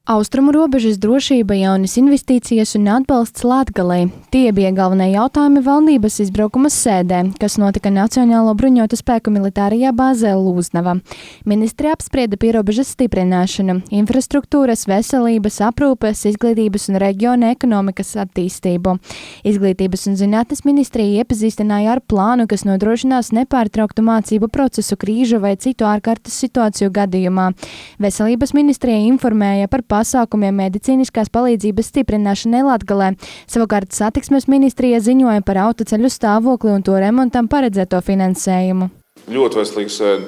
Austrumu robežas drošība, jaunas investīcijas un atbalsts Latgalei. Tie bija galvenie jautājumi valdības izbraukuma sēdē, kas notika Nacionālo bruņotu spēku militārajā bāzē Lūznava. Ministri apsprieda pierobežas stiprināšanu, infrastruktūras, veselības, aprūpes, izglītības un reģiona ekonomikas attīstību. Izglītības un zinātnes ministrija iepazīstināja ar plānu, kas nodrošinās nepārtrauktu mācību procesu krīžu vai citu ārkārtas situāciju gadījumā. Veselības ministrija informēja par pasākumiem medicīniskās palīdzības stiprināšanai Latgalē. Savukārt satiksmes ministrija ziņoja par autoceļu stāvokli un to remontam paredzēto finansējumu. Ļoti veselīga sēde,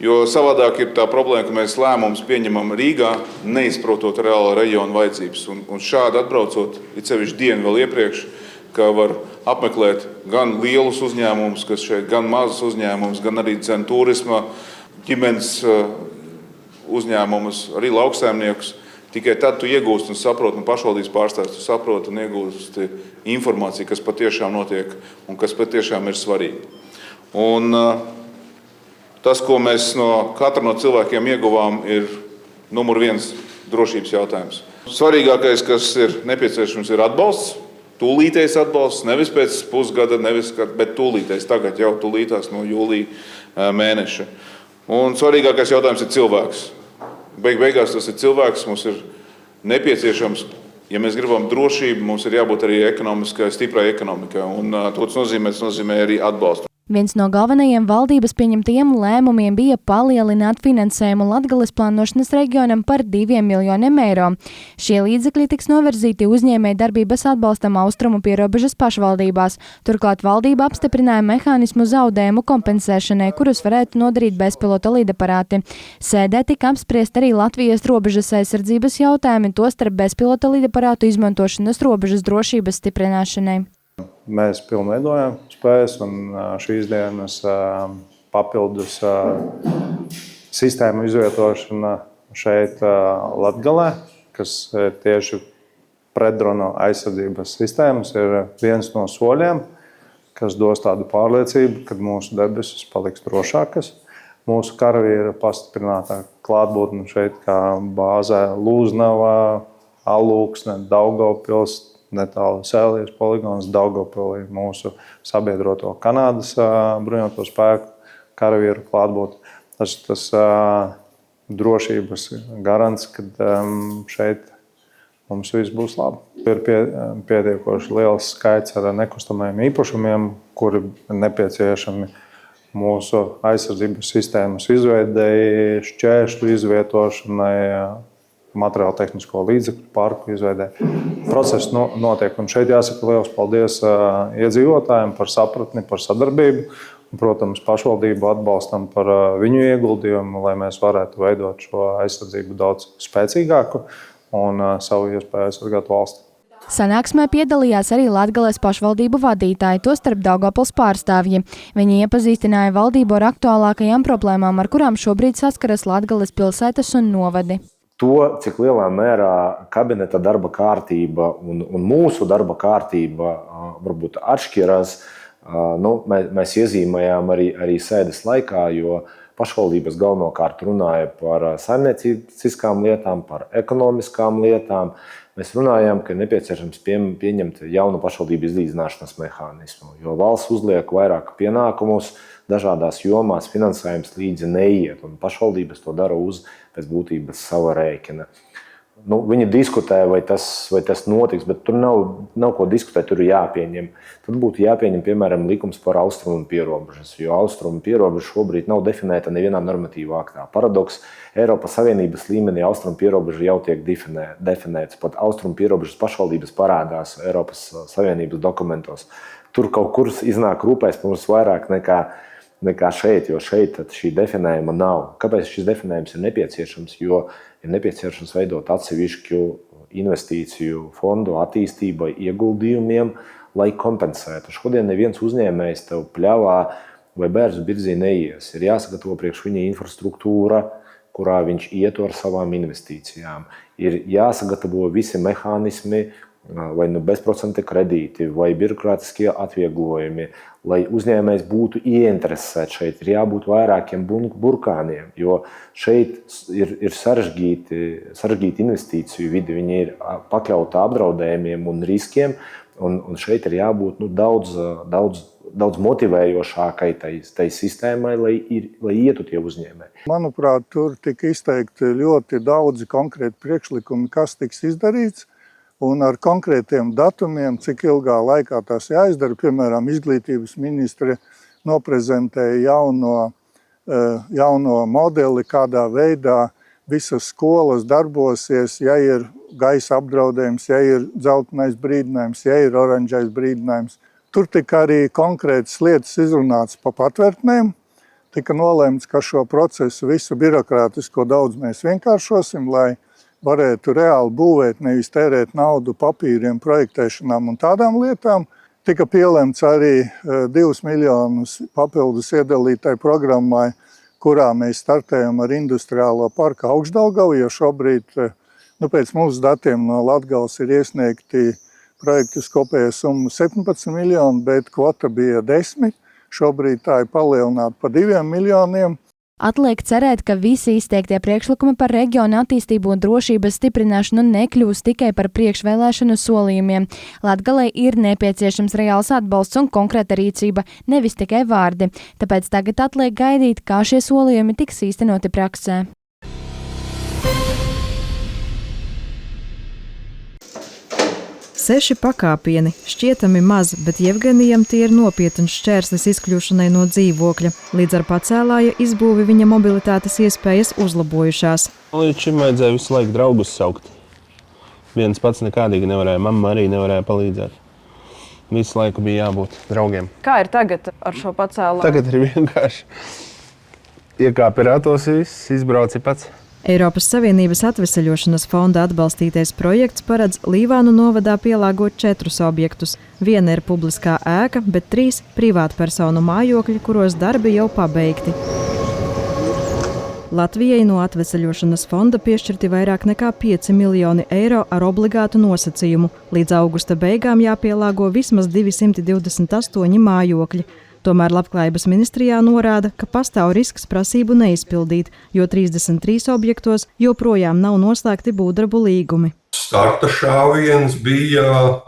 jo savādāk ir tā problēma, ka mēs lēmumus pieņemam Rīgā, neizprotot reālo reģionu vajadzības. Un šādi atbraucot, it sevišķi dienu vēl iepriekš, ka var apmeklēt gan lielus uzņēmumus, kas šeit, gan mazus uzņēmumus, gan arī turisma, ģimenes uzņēmumus, arī lauksaimniekus. Tikai tad tu iegūsti un saproti, un pašvaldības pārstāvis tu saproti un iegūsti informāciju, kas patiešām notiek un kas patiešām ir svarīgi. Un tas, ko mēs no katra no cilvēkiem ieguvām, ir numur 1 drošības jautājums. Svarīgākais, kas ir nepieciešams, ir atbalsts. Tūlītējs atbalsts, nevis pēc pusgada, bet tūlītējs tagad jau tūlītās no jūlija mēneša. Un svarīgākais jautājums ir cilvēks. Beigās tas ir cilvēks, mums ir nepieciešams, ja mēs gribam drošību, mums ir jābūt arī stiprai ekonomikai, un to nozīmē arī atbalstu. Viens no galvenajiem valdības pieņemtajiem lēmumiem bija palielināt finansējumu Latgales plānošanas reģionam par 2 miljoniem eiro. Šie līdzekļi tiks novirzīti uzņēmēju darbības atbalstam austrumu pierobežas pašvaldībās. Turklāt valdība apstiprināja mehānismu zaudējumu kompensēšanai, kurus varētu nodarīt bezpilota lidaparāti. Sēdē tika apspriest arī Latvijas robežas aizsardzības jautājumi, tostarp bezpilota lidaparātu izmantošanas robežas drošības stiprināšanai. Mēs pilnveidojam spējas un šīs dienas papildus sistēmu izvietošana šeit Latgalē, kas tieši pretdrona aizsardzības sistēmas, ir viens no soļiem, kas dos tādu pārliecību, ka mūsu debesis paliks drošākas. Mūsu karavīri pastiprinātā klātbūtne šeit kā bāzē Lūznavā, Alūksne, Daugavpils, netālu Sēlijas poligons, Daugavpilī mūsu sabiedroto Kanādas bruņoto spēku karavīru klātbūt. Tas drošības garants, kad šeit mums viss būs labi. Ir pietiekoši liels skaits ar nekustamajiem īpašumiem, kuri nepieciešami mūsu aizsardzības sistēmas izveidei, šķēršļu izvietošanai, materiālu tehnisko līdzekļu parku izveidē. Process notiek, un šeit jāsaka liels paldies iedzīvotājiem par sapratni, par sadarbību, un, protams, pašvaldību atbalstam par viņu ieguldījumu, lai mēs varētu veidot šo aizsardzību daudz spēcīgāku un savu iespēju aizsargāt valsti. Sanāksmē piedalījās arī Latgales pašvaldību vadītāji, tostarp Daugavpils pārstāvji. Viņi iepazīstināja valdību ar aktuālākajām problēmām, ar kurām šobrīd saskaras Latgales pilsētas un novadi. To, cik lielā mērā kabineta darba kārtība un mūsu darba kārtība varbūt atšķirās, mēs iezīmējām arī sēdes laikā, jo pašvaldības galvenokārt runāja par saimnieciskām lietām, par ekonomiskām lietām. Mēs runājām, ka ir nepieciešams pieņemt jaunu pašvaldību izlīdzināšanas mehānismu, jo valsts uzliek vairāk pienākumus, dažādās jomās finansējums līdzi neiet, un pašvaldības to dara uz pēc būtības sava rēķina. Viņi diskutē, vai tas notiks, bet tur nav ko diskutēt, tur ir jāpieņem. Tad būtu jāpieņem, piemēram, likums par austrumu pierobežas, jo austrumu pierobeža šobrīd nav definēta nevienā normatīvā aktā. Paradoks, Eiropas Savienības līmenī austrumu pierobeža jau tiek definēts, pat austrumu pierobežas pašvaldības parādās Eiropas Savienības dokumentos. Tur kaut kur iznāk rūpēs mums vairāk nekā šeit, jo šeit šī definējuma nav. Kāpēc šis definējums ir nepieciešams? Jo ir nepieciešams veidot atsevišķu investīciju fondu attīstībai, ieguldījumiem, lai kompensētu. Šodien neviens uzņēmējs tev pļavā vai bērzu birzī neies. Ir jāsagatavo priekš viņa infrastruktūra, kurā viņš ietu ar savām investīcijām. Ir jāsagatavo visi mehānismi, vai bezprocenta kredīti, vai birokrātiskie atvieglojumi, lai uzņēmējs būtu ieinteresēts šeit, ir jābūt vairākiem burkāniem, jo šeit ir sarežģīti investīciju vidi, viņi ir pakļauti apdraudējumiem un riskiem, un šeit ir jābūt daudz motivējošākai tai sistēmai, lai ietu tie uzņēmēji. Manuprāt, tur tika izteikti ļoti daudzi konkrēti priekšlikumi, kas tiks izdarīts, un ar konkrētiem datumiem, cik ilgā laikā tas jāizdara. Piemēram, izglītības ministre noprezentēja jauno modeli, kādā veidā visas skolas darbosies, ja ir gaisa apdraudējums, ja ir dzeltenais brīdinājums, ja ir oranžais brīdinājums. Tur tika arī konkrētas lietas izrunātas pa patvērtnēm. Tika nolēmts, ka šo procesu visu birokrātisko daudz mēs vienkāršosim, lai varētu reāli būvēt, nevis tērēt naudu papīriem, projektēšanām un tādām lietām. Tika pielemts arī 2 miljonus papildus iedalītai programmai, kurā mēs startējam ar industriālo parku Augšdaugava, jo šobrīd, pēc mūsu datiem no Latgales ir iesniegti projektus kopējā summa 17 miljoni, bet kvota bija 10. Šobrīd tā ir palielināta pa 2 miljoniem. Atliek cerēt, ka visi izteiktie priekšlikumi par reģionu attīstību un drošības stiprināšanu nekļūs tikai par priekšvēlēšanu solījumiem. Latgalei ir nepieciešams reāls atbalsts un konkrēta rīcība, nevis tikai vārdi. Tāpēc tagad atliek gaidīt, kā šie solījumi tiks īstenoti praksē. Seši pakāpieni, šķietami maz, bet Jevgenijam tie ir nopietns šķērslis izkļūšanai no dzīvokļa. Līdz ar pacēlāja izbūvi viņa mobilitātes iespējas uzlabojušās. Līdz šim vajadzēja visu laiku draugus saukt. Viens pats nekādīgi nevarēja, mamma arī nevarēja palīdzēt. Visu laiku bija jābūt draugiem. Kā ir tagad ar šo pacēlāju? Tagad ir vienkārši iekāpi ratos, viss, izbrauci pats. Eiropas Savienības atveseļošanas fonda atbalstītais projekts paredz Līvānu novadā pielāgot 4 objektus. Viena ir publiskā ēka, bet 3 privātpersonu mājokļi, kuros darbi jau pabeigti. Latvijai no atveseļošanas fonda piešķirti vairāk nekā 5 miljoni eiro ar obligātu nosacījumu. Līdz augusta beigām jāpielāgo vismaz 228 mājokļi. Tomēr Labklājības ministrijā norāda, ka pastāv risks prasību neizpildīt, jo 33 objektos joprojām nav noslēgti būvdarbu līgumi. Starta šāviens bija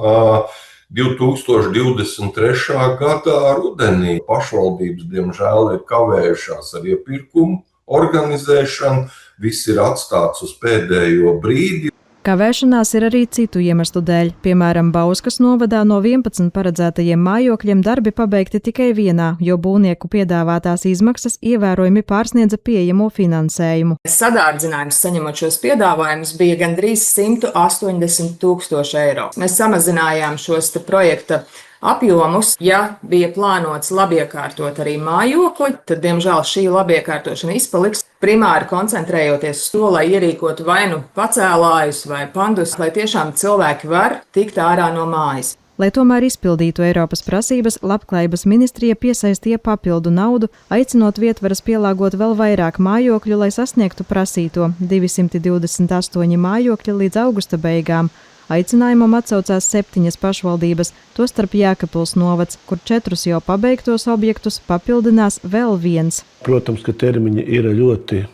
2023. Gadā rudenī. Pašvaldības, diemžēl, ir kavējušās ar iepirkumu organizēšanu. Viss ir atstāts uz pēdējo brīdi. Kavēšanās ir arī citu iemeslu dēļ. Piemēram, Bauskas novadā no 11 paredzētajiem mājokļiem darbi pabeigti tikai vienā, jo būvnieku piedāvātās izmaksas ievērojami pārsniedza pieejamo finansējumu. Sadārdzinājums saņemot šos piedāvājumus bija gandrīz 180 000 eiro. Mēs samazinājām šos projekta apjomus. Ja bija plānots labiekārtot arī mājokli, tad, diemžēl, šī labiekārtošana izpaliks. Primāri koncentrējoties uz to, lai ierīkotu vai nu pacēlājus vai pandus, lai tiešām cilvēki var tikt ārā no mājas. Lai tomēr izpildītu Eiropas prasības, Labklājības ministrija piesaistīja papildu naudu, aicinot vietvaras pielāgot vēl vairāk mājokļu, lai sasniegtu prasīto 228 mājokļi līdz augusta beigām. Aicinājumam atsaucās 7 pašvaldības, tostarp Jēkabpils novads, kur 4 jau pabeigtos objektus papildinās vēl 1. Protams, ka termiņi ir ļoti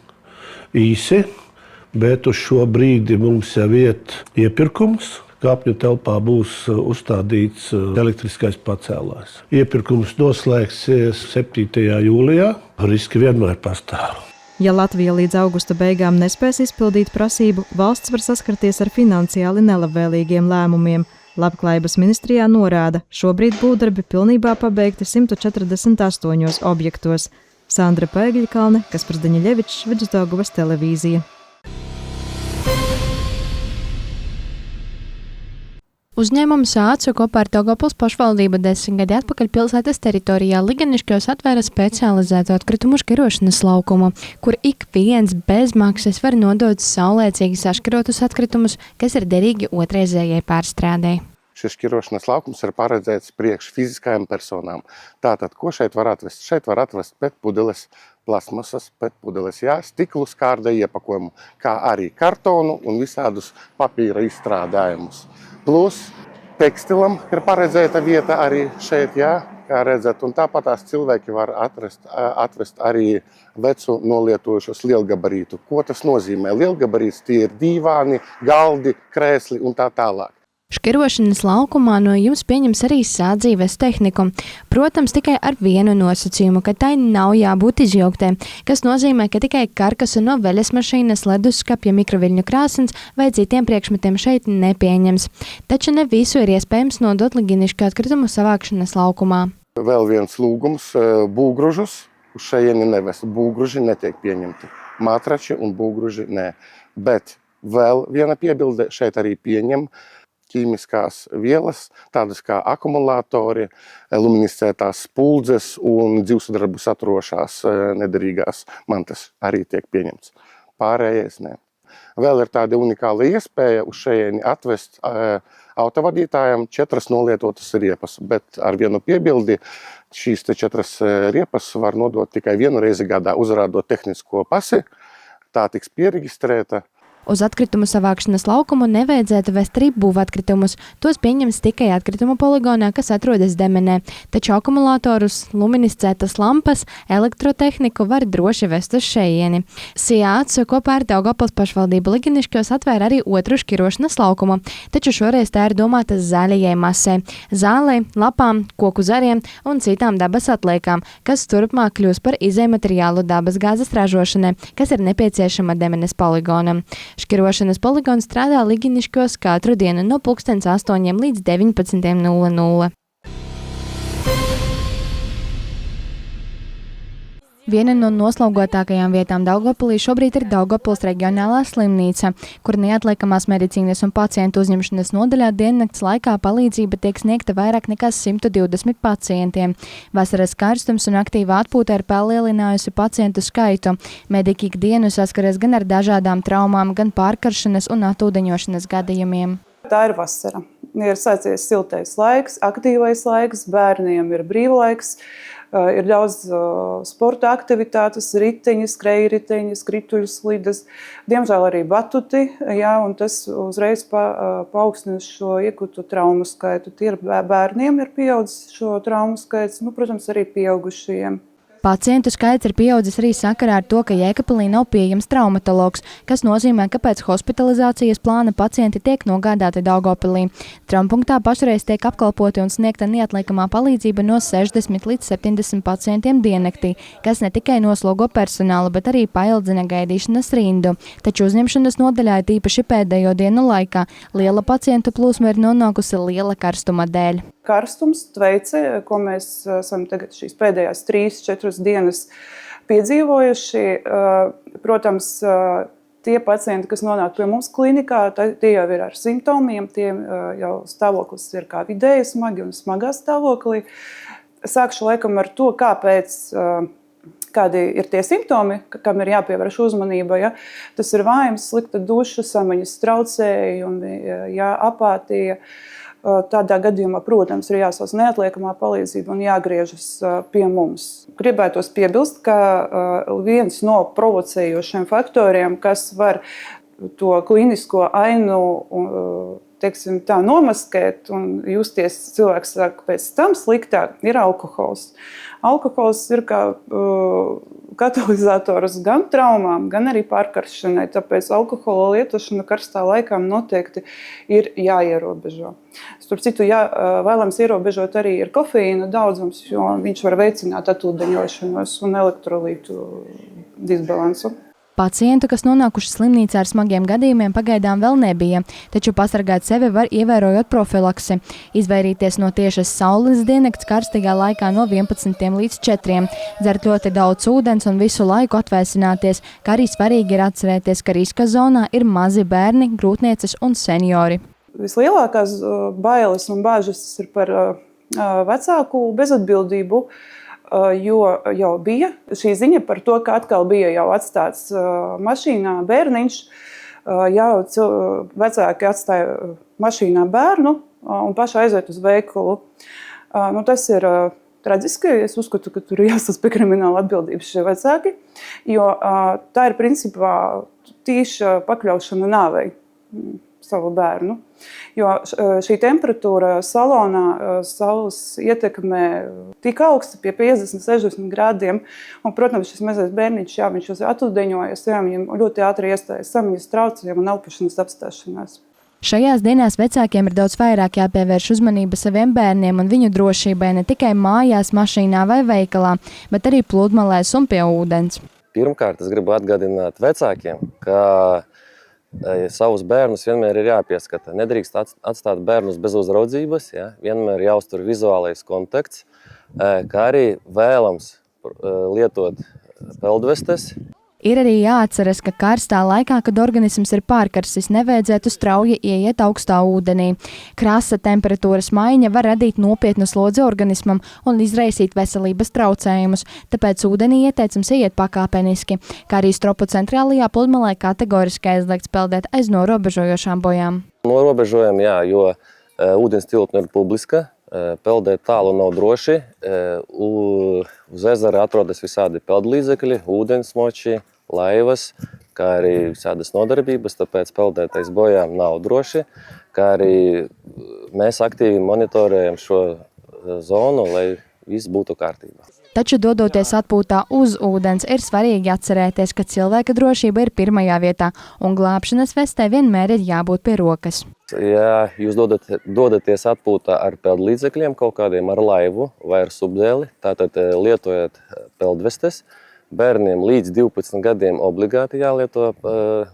īsi, bet uz šo brīdi mums jau iet iepirkums. Kāpņu telpā būs uzstādīts elektriskais pacēlājs. Iepirkums noslēgsies 7. jūlijā. Riski vienmēr pastāv. Ja Latvija līdz augusta beigām nespēs izpildīt prasību, valsts var saskarties ar finansiāli nelabvēlīgiem lēmumiem. Labklājības ministrijā norāda, šobrīd būvdarbi pilnībā pabeigti 148 objektos. Sandra Pēgļkalne, Kaspars Daņiļevičs, Vidusdaugavas televīzija. Uzņēmums Ācu kopā ar Daugavpils pašvaldību 10 gadi atpakaļ pilsētas teritorijā Liganiškos atvēra specializētu atkritumu šķirošanas laukumu, kur ik viens bez maksas var nodot saulēcīgi sašķirotus atkritumus, kas ir derīgi otrreizējai pārstrādei. Šis šķirošanas laukums ir paredzēts priekš fiziskajām personām. Tātad, ko šeit var atvest? Šeit var atvest petpudeles, plasmasas, petpudeles, stiklu skārda iepakojumu, kā arī kartonu un visādus papīra izstrādājumus. Plus tekstilam ir paredzēta vieta arī šeit, jā, kā redzat. Un tāpat tās cilvēki var atvest arī vecu nolietojušos lielgabarītu. Ko tas nozīmē? Lielgabarīts tie ir dīvāni, galdi, krēsli un tā tālāk. Šķirošanas laukumā no jums pieņems arī sādzīves tehniku. Protams, tikai ar vienu nosacījumu, ka tai nav jābūt izjauktai, kas nozīmē, ka tikai karkasu no veļas mašīnas, leduskapja, mikroviļņu krāsns vai citiem priekšmetiem šeit nepieņems. Taču ne visu ir iespējams nodot Liginišķu atkritumu savākšanas laukumā. Vēl viens lūgums – būgružus uz šajieni nevest. Būgruži netiek pieņemti. Matrači un būgruži nē. Bet vēl viena piebilde šeit arī pieņem ķīmiskās vielas, tādas kā akumulātori, luminiscētās spuldzes un dzīvsudrabu saturošās nederīgās mantas arī tiek pieņemts. Pārējais nē. Vēl ir tāda unikāla iespēja uz šajieni atvest autovadītājiem 4 nolietotas riepas, bet ar vienu piebildi šīs 4 riepas var nodot tikai 1 reizi gadā, uzrādot tehnisko pasi, tā tiks pieregistrēta. Uz atkritumu savākšanas laukumu nevajadzētu vest arī būvatkritumus. Tos pieņems tikai atkritumu poligonā, kas atrodas Demenē. Taču akumulātorus, luminiscētas lampas, elektrotehniku var droši vest uz šejieni. SIAC kopā ar Daugavpils pašvaldību Liginiškos atvēra arī otru šķirošanas laukumu, taču šoreiz tā ir domāta zaļajai masai, zālei, lapām, koku zariem un citām dabas atliekām, kas turpmāk kļūs par izejmateriālu dabas gāzes ražošanai, kas ir nepieciešama Demenes poligonam. Šķirošanas poligons strādā Liginiškos katru dienu no 8 līdz 19:00. Viena no noslogotākajām vietām Daugavpilī šobrīd ir Daugavpils reģionālā slimnīca, kur neatliekamās medicīnas un pacientu uzņemšanas nodaļā diennakts laikā palīdzība tiek sniegta vairāk nekā 120 pacientiem. Vasaras karstums un aktīva atpūta ir palielinājusi pacientu skaitu. Mediķi ikdienu saskaras gan ar dažādām traumām, gan pārkaršanas un atūdeņošanas gadījumiem. Tā ir vasara. Ir sācies siltais laiks, aktīvais laiks, bērniem ir brīvlaiks. Ir daudz sporta aktivitātes, riteņi, skrejriteņi, skrituļu slides, diemžēl arī batuti, jā, un tas uzreiz paaugstina šo iegūto traumu skaitu. Tie ir bērniem ir pieaudzis šo traumu skaits, protams, arī pieaugušajiem. Pacientu skaits ir pieaudzis arī sakarā ar to, ka Jēkabpilī nav pieejams traumatologs, kas nozīmē, ka pēc hospitalizācijas plāna pacienti tiek nogādāti Daugavpilī. Traumpunktā pašreiz tiek apkalpoti un sniegta neatliekamā palīdzība no 60 līdz 70 pacientiem diennaktī, kas ne tikai noslogo personālu, bet arī paildzina gaidīšanas rindu. Taču uzņemšanas nodaļā īpaši pēdējo dienu laikā liela pacientu plūsma ir nonākusi liela karstuma dēļ. Karstums, tveice, ko mēs esam tagad šīs pēdējās 3-4 dienas piedzīvojuši. Protams, tie pacienti, kas nonāk pie mums klinikā, tie jau ir ar simptomiem, tie jau stāvoklis ir kā vidēji smagi un smagā stāvoklī. Sākšu laikam ar to, kādi ir tie simptomi, kam ir jāpievērš uzmanība. Ja? Tas ir vājums, slikta duša, samaņas traucējumi, apātija. Tādā gadījumā, protams, ir jāsauc neatliekamā palīdzība un jāgriežas pie mums. Gribētos piebilst, ka viens no provocējošiem faktoriem, kas var to klinisko ainu nomaskēt un justies cilvēks sāk pēc tam sliktāk, ir alkohols. Alkohols ir kā katalizators gan traumām, gan arī pārkaršanai, tāpēc alkohola lietošana karstā laikā noteikti ir jāierobežo. Starp citu, vēlams ierobežot arī ir kofeīna daudzums, jo viņš var veicināt atūdeņošanos un elektrolītu disbalansu. Pacientu, kas nonākuši slimnīcā ar smagiem gadījumiem, pagaidām vēl nebija, taču pasargāt sevi var ievērojot profilaksi. Izvairīties no tiešas saules diennakts karstīgā laikā no 11 līdz 4, dzert ļoti daudz ūdens un visu laiku atvēsināties, kā arī svarīgi ir atcerēties, ka riska zonā ir mazi bērni, grūtnieces un seniori. Vislielākās bailes un bāžas ir par vecāku bezatbildību, jo jau bija šī ziņa par to, ka atkal bija jau atstāts mašīnā bērniņš. Vecāki atstāja mašīnā bērnu un paši aiziet uz veikalu. Tas ir traģiski. Es uzskatu, ka tur ir jāsas pie krimināla atbildības šie vecāki, jo tā ir principā tīša pakļaušana nāvei. savu bērnu. Jo šī temperatūra salonā saules ietekmē tik augsta pie 50-60 grādiem. Un, protams, šis mazais bērniņš, viņš uz atūdeņojas, viņam ļoti ātri iestājas samiņas traucējumi un elpošanas apstāšanās. Šajās dienās vecākiem ir daudz vairāk jāpievērš uzmanība saviem bērniem un viņu drošībai ne tikai mājās, mašīnā vai veikalā, bet arī pludmalēs un pie ūdens. Pirmkārt, es gribu atgādināt vecākiem, ka savus bērnus vienmēr ir jāpieskata. Nedrīkst atstāt bērnus bez uzraudzības, vienmēr jāuztur vizuālais kontakts, kā arī vēlams lietot peldvestes. Ir arī jāatceras, ka karstā laikā, kad organisms ir pārkarsis, nevajadzētu strauji ieiet augstā ūdenī. Krasa temperatūras maiņa var radīt nopietnu slodzi organismam un izraisīt veselības traucējumus, tāpēc ūdenī ieteicams ieiet pakāpeniski, kā arī Stropu centrālajā pludmalē kategoriski aizliegts peldēt aiz norobežojošām bojām. Norobežojam, jo ūdens tilpne ir publiska. Peldēt tālu nav droši. Uz ezera atrodas visādi peldlīdzekļi, ūdensmoči, laivas, kā arī visādas nodarbības, tāpēc peldēt aiz bojām nav droši. Kā arī mēs aktīvi monitorējam šo zonu, lai viss būtu kārtībā. Taču dodoties atpūtā uz ūdens, ir svarīgi atcerēties, ka cilvēka drošība ir pirmajā vietā un glābšanas vestē vienmēr ir jābūt pie rokas. Ja jūs dodaties atpūtā ar peldlīdzekļiem, kaut kādiem ar laivu vai ar subdēli, tātad lietojat peldvestes. Bērniem līdz 12 gadiem obligāti jālieto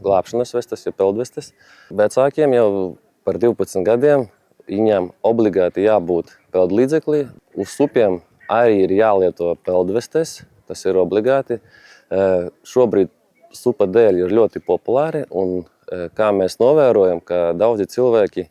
glābšanas vestes, jo peldvestes. Vecākiem jau par 12 gadiem viņam obligāti jābūt peldlīdzeklī. Uz supiem arī ir jālieto peldvestes, tas ir obligāti. Šobrīd supa dēļ ir ļoti populāri un kā mēs novērojam, ka daudzi cilvēki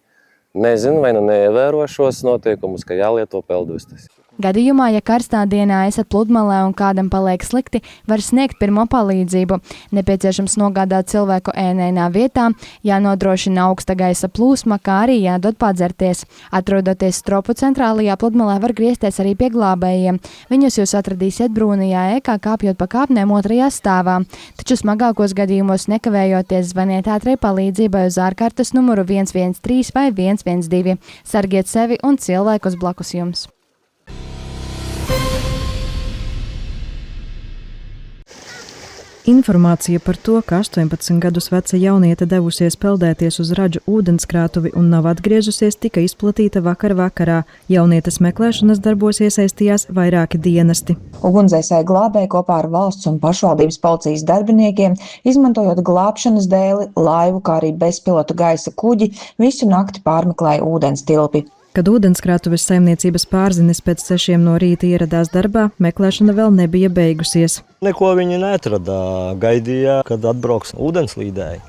nezin vai neievēro šos notiekumus, ka jālieto peldvestes. Gadījumā, ja karstā dienā esat pludmalē un kādam paliek slikti, var sniegt pirmo palīdzību. Nepieciešams nogādāt cilvēku ēnainā vietā, jānodrošina augsta gaisa plūsma, kā arī jādod padzerties. Atrodoties Stropu centrālajā pludmalē, var griezties arī pie glābējiem. Viņus jūs atradīsiet brūnajā ēkā, kāpjot pa kāpnēm 2. stāvā. Taču smagākos gadījumos nekavējoties zvaniet ātrai palīdzībai uz ārkārtas numuru 113 vai 112. Sargiet sevi un cilvēkus blakus jums. Informācija par to, ka 18 gadus veca jauniete devusies peldēties uz Radžu ūdenskrātuvi un nav atgriežusies, tika izplatīta vakar vakarā. Jaunietes meklēšanas darbos iesaistījās vairāki dienesti. Ugunsdzēsēji glābēji kopā ar valsts un pašvaldības policijas darbiniekiem, izmantojot glābšanas dēli, laivu, kā arī bezpilotu gaisa kuģi, visu nakti pārmeklēja ūdens tilpi. Kad ūdenskrātuves saimniecības pārzinis pēc 6 no rīta ieradās darbā, meklēšana vēl nebija beigusies. Neko viņi neatrada, gaidīja, kad atbrauks ūdenslīdēji.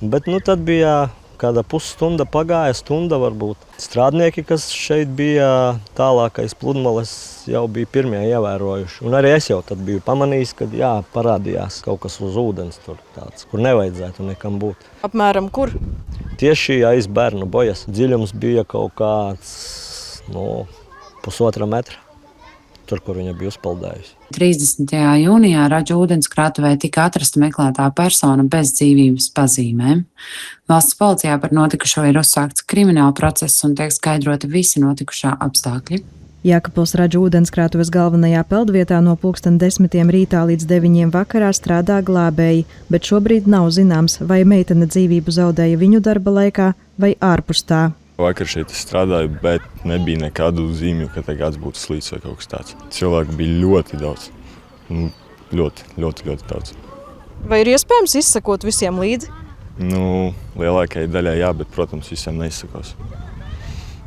Bet tad bija kāda pusstunda pagāja, stunda varbūt. Strādnieki, kas šeit bija tālākais pludmales, jau bija pirmie ievērojuši. Un arī es jau tad biju pamanījis, kad parādījās kaut kas uz ūdens tur tāds, kur nevajadzētu nekam būt. Apmēram kur? Tieši aiz bērnu bojas. Dziļums bija kaut kāds 1,5 metra. Tur, kur viņa bija uzpeldējusi. 30. jūnijā Radžu ūdenskrātuvē tika atrasta meklētā persona bez dzīvības pazīmēm. Valsts policijā par notikušo ir uzsākts krimināla process un tiek skaidroti visi notikušā apstākļi. Jēkabpils Radžu ūdenskrātuves galvenajā peldvietā no 10:00 rītā līdz 9:00 vakarā strādā glābēji, bet šobrīd nav zināms, vai meitene dzīvību zaudēja viņu darba laikā vai ārpus tā. Vakar šeit strādāju, bet nebija nekādu zīmju, ka kāds būtu slīds vai kaut kas tāds. Cilvēku bija ļoti daudz. Ļoti daudz. Vai ir iespējams izsekot visiem līdzi? Lielākajai daļai jā, bet, protams, visiem neizsakos.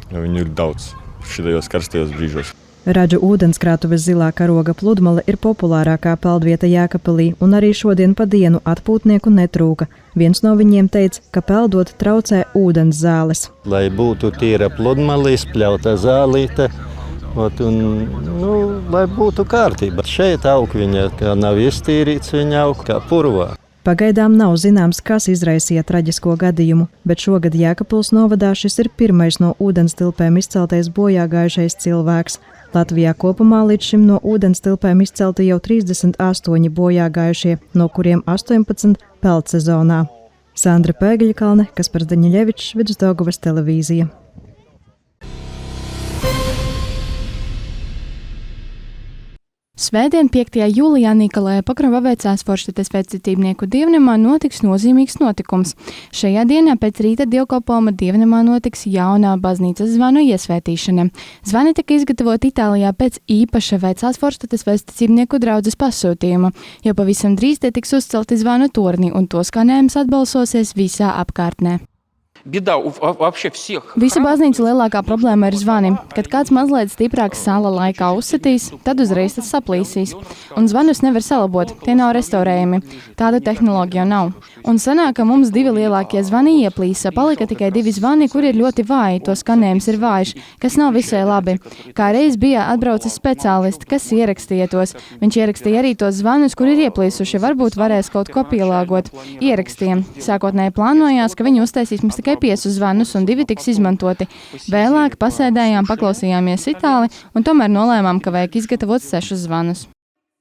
Jo viņu ir daudz šitajos karstajos brīžos. Radžu ūdenskrātuves zilā karoga pludmale ir populārākā peldvieta Jēkabpilī, un arī šodien pa dienu atpūtnieku netrūka. Viens no viņiem teica, ka peldot traucē ūdens zāles. Lai būtu tīra pludmale, izpļauta zālīte, lai būtu kārtība. Šeit aug viņa, kā nav iztīrīts, viņa aug kā purvā. Pagaidām nav zināms, kas izraisīja traģisko gadījumu, bet šogad Jēkabpils novadā šis ir pirmais no ūdenstilpēm izceltais bojāgājušais cilvēks. Latvijā kopumā līdz šim no ūdenstilpēm izcelti jau 38 bojāgājušie, no kuriem 18 peldsezonā. Sandra Pēgļakalne, Kaspars Daņļevičs, Vidusdaugavas televīzija. Svētdien, 5. jūlijā Nikolaja Pakrova vecās Forštetes pēcticībnieku dievnamā notiks nozīmīgs notikums. Šajā dienā pēc rīta dievkalpojuma dievnamā notiks jaunā baznīcas zvanu iesvētīšana. Zvani tika izgatavoti Itālijā pēc īpaša vecās Forštetes pēcticībnieku draudzes pasūtījuma, jo pavisam drīz te tiks uzcelti zvanu torni un to skanējums atbalsosies visā apkārtnē. Visu baznīcu lielākā problēma ir zvani. Kad kāds mazliet stiprāks sāla laikā uzsitīs, tad uzreiz tas saplīsīs. Un zvanus nevar salabot, tie nav restaurējami. Tāda tehnoloģija nav. Un sanāk, ka mums 2 lielākie zvani ieplīsa, palika tikai 2 zvani, kur ir ļoti vāji, to skanējums ir vājš, kas nav visai labi. Kā reiz bija atbraucis speciālisti, kas ierakstīja tos. Viņš ierakstīja arī tos zvanus, kur ir ieplīsuši, varbūt varēs kaut ko pielāgot. Ierakstīja. Sākotnēji plānojās, ka viņi uztaisīs mums tikai 5 zvanus un 2 tiks izmantoti. Vēlāk pasēdējām, paklausījāmies itāli un tomēr nolēmām, ka vajag izgatavot 6 zvanus.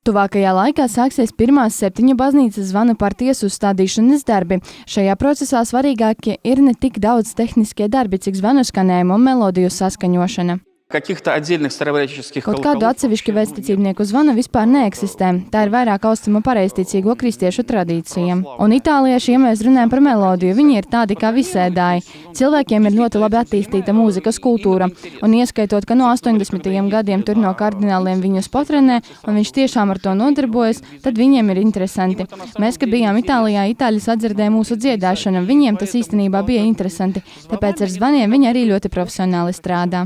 Tuvākajā laikā sāksies pirmās 7 baznīcas zvanu partijas uzstādīšanas darbi. Šajā procesā svarīgākie ir ne tik daudz tehniskie darbi, cik zvanu skanējumu un melodiju saskaņošana. Kaut kādu atsevišķu vēstniecībnieku zvanu vispār neeksistē. Tā ir vairāk austrumu pareizticīgo kristiešu tradīcija. Un itālieši, ja mēs runājam par melodiju, viņi ir tādi kā visēdāji. Cilvēkiem ir ļoti labi attīstīta mūzikas kultūra. Un ieskaitot, ka no 80. gadiem tur no kardināliem viņus potrenē, un viņš tiešām ar to nodarbojas, tad viņiem ir interesanti. Mēs, kad bijām Itālijā, itāļi sadzirdēja mūsu dziedāšanu, viņiem tas īstenībā bija interesanti. Tāpēc ar zvaniem viņi arī ļoti profesionāli strādā.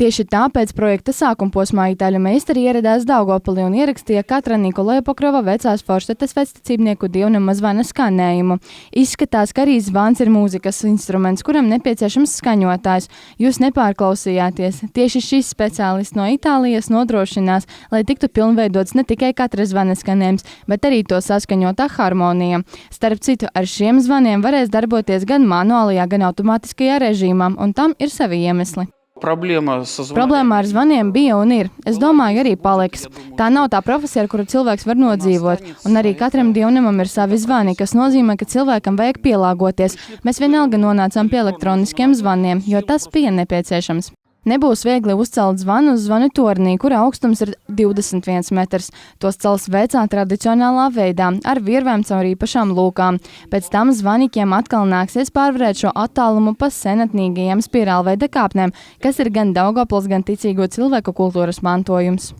Tieši tāpēc projekta sākuma posmā itāļu meistari ieradās Daugavpilī un ierakstīja katra Nikolaja Pakrova vecās Forštetes pēcticībnieku dievnama zvana skanējumu. Izskatās, ka arī zvans ir mūzikas instruments, kuram nepieciešams skaņotājs. Jūs nepārklausījāties. Tieši šis speciālists no Itālijas nodrošinās, lai tiktu pilnveidots ne tikai katra zvana skanējums, bet arī to saskaņotā harmonija. Starp citu, ar šiem zvaniem varēs darboties gan manuālajā, gan automātiskajā režīmā, un tam ir savi iemesli. Problēma ar zvaniem bija un ir. Es domāju, arī paliks. Tā nav tā profesija, ar kuru cilvēks var nodzīvot. Un arī katram dievnamam ir savi zvani, kas nozīmē, ka cilvēkam vajag pielāgoties. Mēs vienalga nonācām pie elektroniskiem zvaniem, jo tas bija nepieciešams. Nebūs viegli uzcelt zvanu uz zvanu tornī, kura augstums ir 21 metrs. Tos cels vecā tradicionālā veidā, ar virvēm caur īpašām lūkām. Pēc tam zvanikiem atkal nāksies pārvarēt šo attālumu pa senatnīgajiem spirālveida kāpnēm, kas ir gan Daugavpils, gan ticīgo cilvēku kultūras mantojums.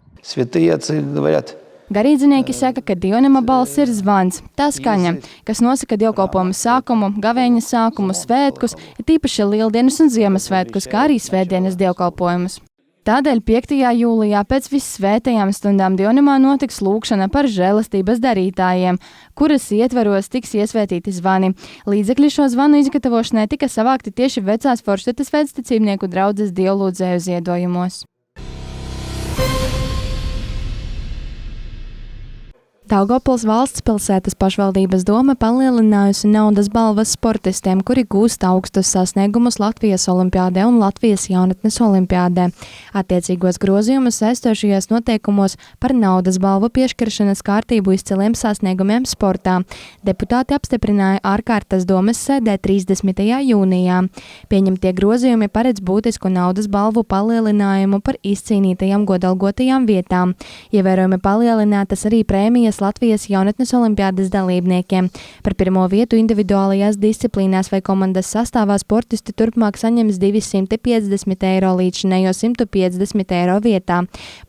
Garīdzinieki saka, ka dievnama balss ir zvans, tā skaņa, kas nosaka dievkalpojumu sākumu, gavēņa sākumu, svētkus, ir tīpaši lieldienas un Ziemassvētkus, kā arī svētdienas dievkalpojumus. Tādēļ 5. jūlijā pēc vissvētajām stundām dievnamā notiks lūgšana par žēlastības darītājiem, kuras ietveros tiks iesvētīti zvani. Līdzekļi šo zvanu izgatavošanai tika savākti tieši vecās Forštetes pēcticībnieku draudzes dievlūdzēju ziedojumos. Daugavpils valsts pilsētas pašvaldības doma palielinājusi naudas balvas sportistiem, kuri gūst augstus sasniegumus Latvijas olimpiādē un Latvijas jaunatnes olimpiādē. Attiecīgos grozījumus saistošajos noteikumos par naudas balvu piešķiršanas kārtību izciliem sasniegumiem sportā deputāti apstiprināja ārkārtas domes sēdē 30. jūnijā. Pieņemtie grozījumi paredz būtisku naudas balvu palielinājumu par izcīnītajām godalgotajām vietām. Ievērojami palielinātas arī prēmijas Latvijas jaunatnes olimpiādes dalībniekiem. Par pirmo vietu individuālajās disciplīnās vai komandas sastāvā sportisti turpmāk saņems 250 eiro līdzinējo 150 eiro vietā.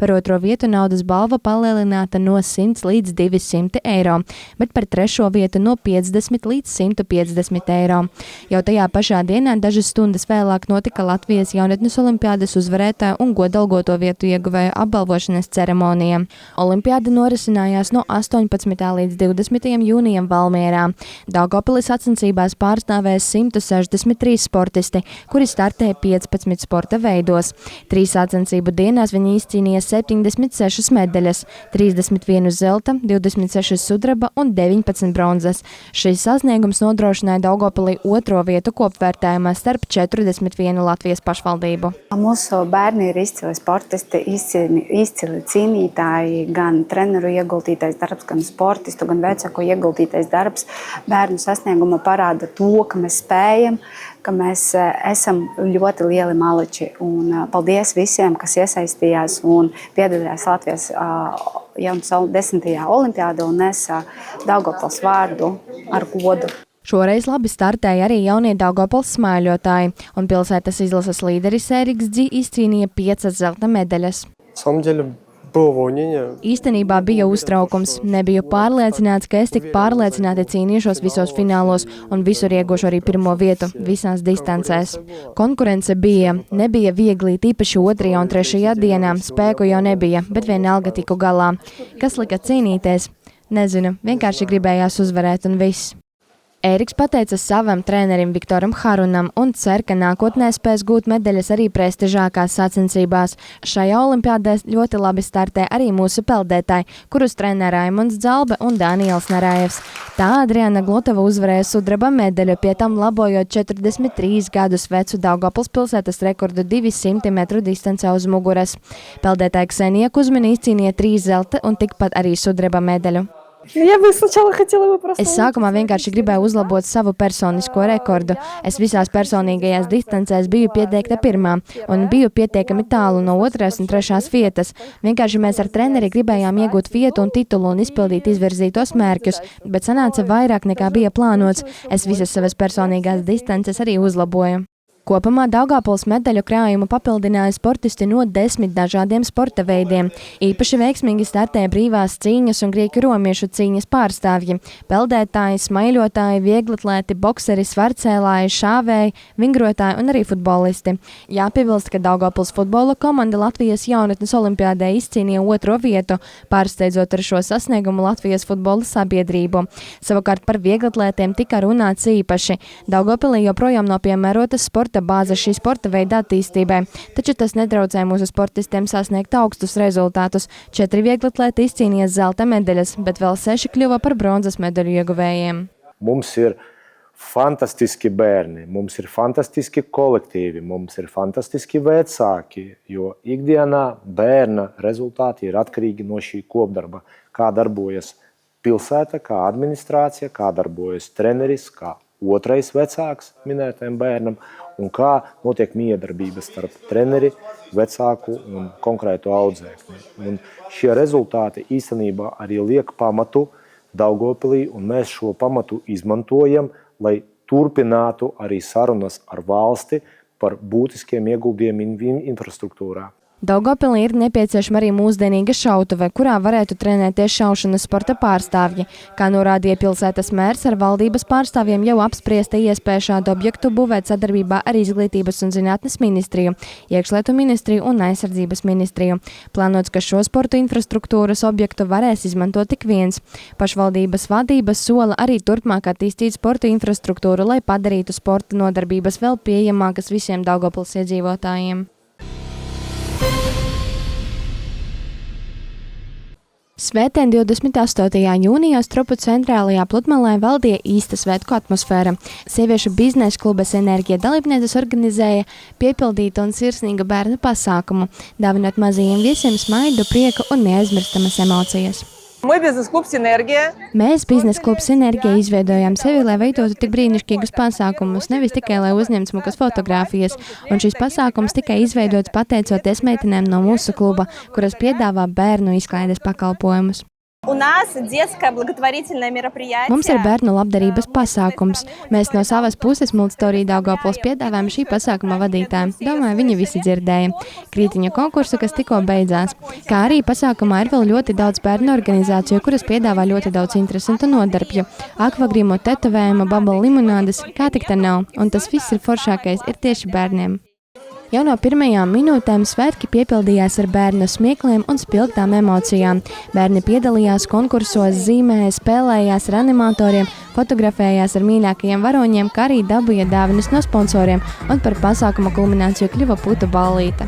Par otro vietu naudas balva palielināta no 100 līdz 200 eiro, bet par trešo vietu no 50 līdz 150 eiro. Jau tajā pašā dienā dažas stundas vēlāk notika Latvijas jaunatnes olimpiādes uzvarētāju un godalgoto vietu ieguvēju apbalvošanas ceremonija. Olimpiāda norisinājās no 18. līdz 20. jūnijam Valmierā. Daugavpilis sacensībās pārstāvēs 163 sportisti, kuri startē 15 sporta veidos. 3 sacensību dienās viņi izcīnīja 76 medaļas, 31 zelta, 26 sudraba un 19 bronzas. Šis sasniegums nodrošināja Daugavpilī 2. vietu kopvērtējumā starp 41 Latvijas pašvaldību. Mūsu bērni ir izcili sportisti, izcili cīnītāji, gan treneru ieguldītais darbs, gan sportistu, gan vecāku ieguldītais darbs bērnu sasnieguma parāda to, ka mēs spējam, ka mēs esam ļoti lieli maliči. Un paldies visiem, kas iesaistījās un piedalījās Latvijas jaunu 10. olimpiādā un nesa Daugavpils vārdu ar godu. Šoreiz labi startēja arī jaunie Daugavpils smaiļotāji, un pilsētas izlases līderis Eriks Dzi izcīnīja 5 zelta medaļas. Īstenībā bija uztraukums. Nebiju pārliecināts, ka es tik pārliecināti cīnīšos visos finālos un visur iegūšu arī pirmo vietu visās distancēs. Konkurence bija. Nebija viegli, tīpaši 2. un 3. dienā. Spēku jau nebija, bet vienalga tiku galā. Kas lika cīnīties? Nezinu, vienkārši gribējās uzvarēt un viss. Ēriks pateicas savam trenerim Viktoram Harunam un cer, ka nākotnē spēs gūt medaļas arī prestižākās sacensībās. Šajā olimpiādē ļoti labi startē arī mūsu peldētāji, kurus trenē Raimonds Dzalbe un Daniels Narājevs. Tā Adriana Glotova uzvarēja sudraba medaļu, pie tam labojot 43 gadus vecu Daugavpils pilsētas rekordu 200 metru distancē uz muguras. Peldētāja Ksenija Kuzmina izcīnīja 3 zelta un tikpat arī sudraba medaļu. Es sākumā vienkārši gribēju uzlabot savu personisko rekordu. Es visās personīgajās distancēs biju pieteikta 1. un biju pietiekami tālu no 2. un 3. vietas. Vienkārši mēs ar treneri gribējām iegūt vietu un titulu un izpildīt izvirzītos mērķus, bet sanāca vairāk nekā bija plānots. Es visas savas personīgās distances arī uzlaboju. Kopumā Daugavpils medaļu krājumu papildināja sportisti no 10 dažādiem sporta veidiem. Īpaši veiksmīgi startēja brīvās cīņas un grieķu romiešu cīņas pārstāvji, peldētāji, smaiļotāji, vieglatlēti, bokseri, svarcēlāji, šāvēji, vingrotāji un arī futbolisti. Jāpiebilst, ka Daugavpils futbola komanda Latvijas jaunatnes olimpiādē izcīnīja 2. vietu, pārsteidzot ar šo sasniegumu Latvijas futbola sabiedrību. Savukārt par vieglatlētiem tika runāts īpaši. Daugavpilī joprojām nav piemērotas sporta bāze šī sporta veida attīstībai, taču tas netraucē mūsu sportistiem sasniegt augstus rezultātus. 4 vieglatlēti izcīnīja zelta medaļas, bet vēl 6 kļuva par bronzas medaļu ieguvējiem. Mums ir fantastiski bērni, mums ir fantastiski kolektīvi, mums ir fantastiski vecāki, jo ikdienā bērna rezultāti ir atkarīgi no šī kopdarba. Kā darbojas pilsēta, kā administrācija, kā darbojas treneris, kā 2. vecāks minētajam bērnam un kā notiek miedarbības starp treneri, vecāku un konkrētu audzēkni. Un šie rezultāti īstenībā arī liek pamatu Daugavpilī, un mēs šo pamatu izmantojam, lai turpinātu arī sarunas ar valsti par būtiskiem ieguldījumiem infrastruktūrā. Daugavpilī ir nepieciešama arī mūsdienīga šautuve, kurā varētu trenēties šaušanas sporta pārstāvji. Kā norādīja pilsētas mērs, ar valdības pārstāvjiem jau apspriesta iespēja šādu objektu būvēt sadarbībā ar Izglītības un zinātnes ministriju, Iekšlietu ministriju un Aizsardzības ministriju. Plānots, ka šo sporta infrastruktūras objektu varēs izmantot tik viens. Pašvaldības vadības sola arī turpmāk attīstīt sporta infrastruktūru, lai padarītu sporta nodarbības vēl pieejamākas visiem Daugavpils iedzīvotājiem. Svētdien 28. jūnijā Stropu centrālajā pludmalē valdīja īsta svētku atmosfēra. Sieviešu biznesa klubas Enerģija dalībnieces organizēja piepildītu un sirsnīgu bērnu pasākumu, dāvinot mazajiem viesiem smaidu, prieku un neaizmirstamas emocijas. Mēs, biznesa klubs Enerģija, izveidojām sevi, lai veidotu tik brīnišķīgus pasākumus, nevis tikai, lai uzņemtu smukas fotogrāfijas. Un šis pasākums tika izveidots pateicoties meitenēm no mūsu kluba, kuras piedāvā bērnu izklaides pakalpojumus. Mums ir bērnu labdarības pasākums. Mēs no savas puses Multistory Daugavpils piedāvājam šī pasākuma vadītājiem. Domāju, viņi visi dzirdēja. Krītiņu konkursu, kas tikko beidzās. Kā arī pasākumā ir vēl ļoti daudz bērnu organizāciju, kuras piedāvā ļoti daudz interesantu nodarbju. Akvagrimu, tetovējumu, babalu limonādes, kā tik tā nav. Un tas viss ir foršākais ir tieši bērniem. Jau no pirmajām minūtēm svētki piepildījās ar bērnu smiekliem un spilgtām emocijām. Bērni piedalījās konkursos, zīmēja, spēlējās ar animatoriem, fotografējās ar mīļākajiem varoņiem, kā arī dabūja dāvanas no sponsoriem, un par pasākuma kulmināciju kļuva putu ballīte.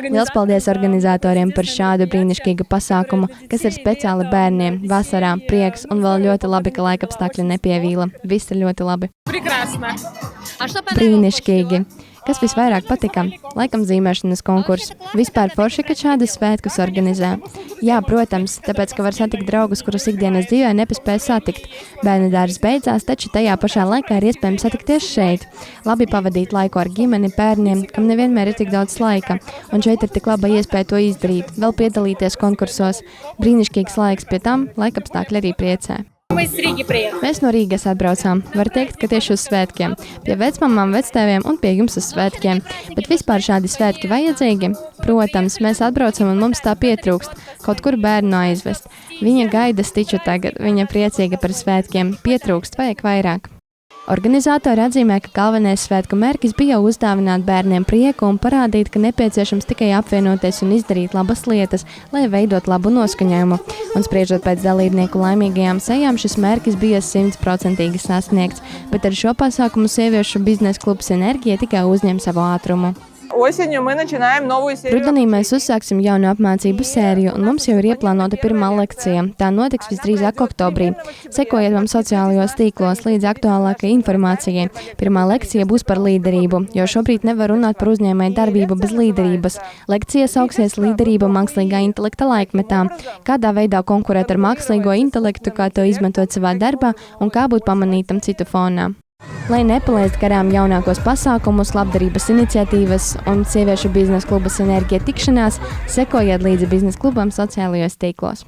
Liels paldies organizatoriem par šādu brīnišķīgu pasākumu, kas ir speciāli bērniem, vasarā, prieks un vēl ļoti labi, ka laikapstākļi nepievīla. Viss ir ļoti labi. Brīnišķīgi! Kas visvairāk patika? Laikam zīmēšanas konkurss. Vispār forši, ka šādas svētkus organizē. Jā, protams, tāpēc, ka var satikt draugus, kurus ikdienas dzīvē nepaspēja satikt. Bērnu dārzs beidzās, taču tajā pašā laikā ir iespējams satikties šeit. Labi pavadīt laiku ar ģimeni, bērniem, kam nevienmēr ir tik daudz laika. Un šeit ir tik laba iespēja to izdarīt, vēl piedalīties konkursos. Brīnišķīgs laiks, pie tam laikapstākļi arī priecē. Mēs no Rīgas atbraucām. Var teikt, ka tieši uz svētkiem. Pie vecmamām, vectēviem un pie jums uz svētkiem. Bet vispār šādi svētki vajadzīgi? Protams, mēs atbraucam un mums tā pietrūkst. Kaut kur bērnu aizvest. Viņa gaida stiču tagad. Viņa priecīga par svētkiem. Pietrūkst, vajag vairāk. Organizatori atzīmē, ka galvenais svētku mērķis bija uzdāvināt bērniem prieku un parādīt, ka nepieciešams tikai apvienoties un izdarīt labas lietas, lai veidot labu noskaņojumu. Un spriežot pēc dalībnieku laimīgajām sejām, šis mērķis bija 100% sasniegts, bet ar šo pasākumu sieviešu biznesa klubs Enerģija tikai uzņem savu ātrumu. Rudenī mēs uzsāksim jaunu apmācību sēriju, un mums jau ir ieplānota pirmā lekcija. Tā notiks visdrīzāk oktobrī. Sekojiet mums sociālajos tīklos līdz aktuālākai informācijai. Pirmā lekcija būs par līderību, jo šobrīd nevar runāt par uzņēmēju darbību bez līderības. Lekcija sauksies Līderība mākslīgā intelekta laikmetā. Kādā veidā konkurēt ar mākslīgo intelektu, kā to izmantot savā darbā un kā būt pamanītam citu fonā. Lai nepalaist garām jaunākos pasākumus, labdarības iniciatīvas un sieviešu biznesa klubas Enerģija tikšanās, sekojiet līdzi biznesa klubam sociālajos tīklos.